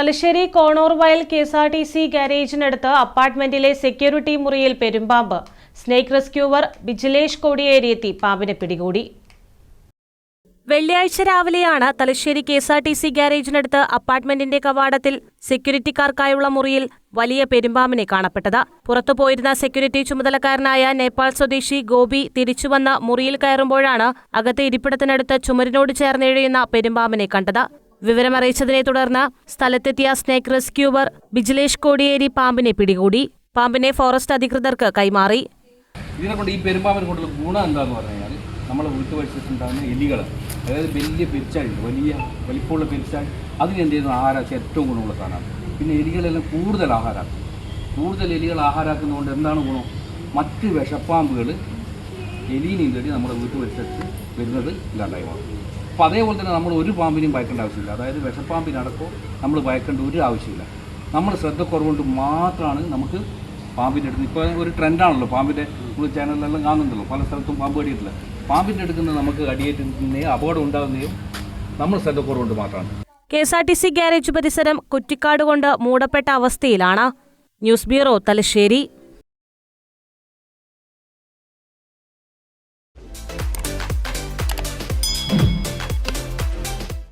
Thalassery കോണൂർവയൽ KSRTC ഗാരേജിനടുത്ത് അപ്പാർട്ട്മെന്റിലെ security മുറിയിൽ പെരുമ്പാമ്പ്. Snake rescuer Bijilesh Kodiyeri എത്തി പാമ്പിനെ പിടികൂടി. വെള്ളിയാഴ്ച രാവിലെയാണ് തലശ്ശേരി KSRTC ഗാരേജിനടുത്ത് അപ്പാർട്ട്മെന്റിന്റെ കവാടത്തിൽ സെക്യൂരിറ്റിക്കാർക്കായുള്ള മുറിയിൽ വലിയ പെരുമ്പാമ്പിനെ കാണപ്പെട്ടത്. പുറത്തുപോയിരുന്ന സെക്യൂരിറ്റി ചുമതലക്കാരനായ നേപ്പാൾ സ്വദേശി ഗോപി തിരിച്ചുവന്ന് മുറിയിൽ കയറുമ്പോഴാണ് അകത്തെ ഇരിപ്പിടത്തിനടുത്ത് ചുമരിനോട് ചേർന്നെഴയുന്ന പെരുമ്പാമ്പിനെ കണ്ടത്. വിവരമറിയിച്ചതിനെ തുടർന്ന് സ്ഥലത്തെത്തിയ സ്നേക് റെസ്ക്യൂവർ ബിജിലേഷ് കോടിയേരി പാമ്പിനെ പിടികൂടി. പാമ്പിനെ ഫോറസ്റ്റ് അധികൃതർക്ക് കൈമാറി. ഇതിനെക്കൊണ്ട് ഈ പെരുമ്പാമ്പിനെ കൊണ്ടുള്ള ഗുണം എന്താണെന്ന് പറഞ്ഞു കഴിഞ്ഞാൽ നമ്മളെ വീട്ടുപരിസരത്തുണ്ടാകുന്ന എലികൾ, അതായത് വലിയ പെരിച്ചാഴുണ്ട്, വലിയ വലിപ്പമുള്ള പെരിച്ചാഴ്, അതിന് എന്ത് ചെയ്യുന്ന ആഹാരമാക്കി ഏറ്റവും ഗുണമുള്ള സാധനമാണ്. പിന്നെ എലികളെല്ലാം കൂടുതൽ ആഹാരമാക്കും. കൂടുതൽ എലികൾ ആഹാരമാക്കുന്നതുകൊണ്ട് എന്താണ് ഗുണം? മറ്റ് വിഷപ്പാമ്പുകൾ എലീനെയും തേടി നമ്മുടെ വീട്ടുപരിസരത്ത് വരുന്നത് ഇല്ലാണ്ടായി മാറും. അപ്പോൾ അതേപോലെ തന്നെ നമ്മൾ ഒരു പാമ്പിനെയും ഭയക്കേണ്ട ആവശ്യമില്ല. അതായത് വിഷപ്പാമ്പിനടക്കോ നമ്മൾ ഭയക്കേണ്ട ഒരു ആവശ്യമില്ല. നമ്മൾ ശ്രദ്ധക്കുറവുകൊണ്ട് മാത്രമാണ് നമുക്ക് പാമ്പിൻ്റെ അടുത്ത്, ഇപ്പോൾ ഒരു ട്രെൻഡാണല്ലോ പാമ്പിൻ്റെ, നമ്മൾ ചാനലിലെല്ലാം കാണുന്നുണ്ടല്ലോ, പല സ്ഥലത്തും പാമ്പ് കടിയിട്ടില്ല. പാമ്പിൻ്റെ അടുക്കുന്നത് നമുക്ക് കടിയേറ്റുന്നതിനെയോ അപകടം ഉണ്ടാകുന്നതെയോ നമ്മൾ ശ്രദ്ധക്കുറവുകൊണ്ട് മാത്രമാണ്. KSRTC ഗാരേജ് പരിസരം കുറ്റിക്കാട് കൊണ്ട് മൂടപ്പെട്ട അവസ്ഥയിലാണ്. News bureau, Thalassery.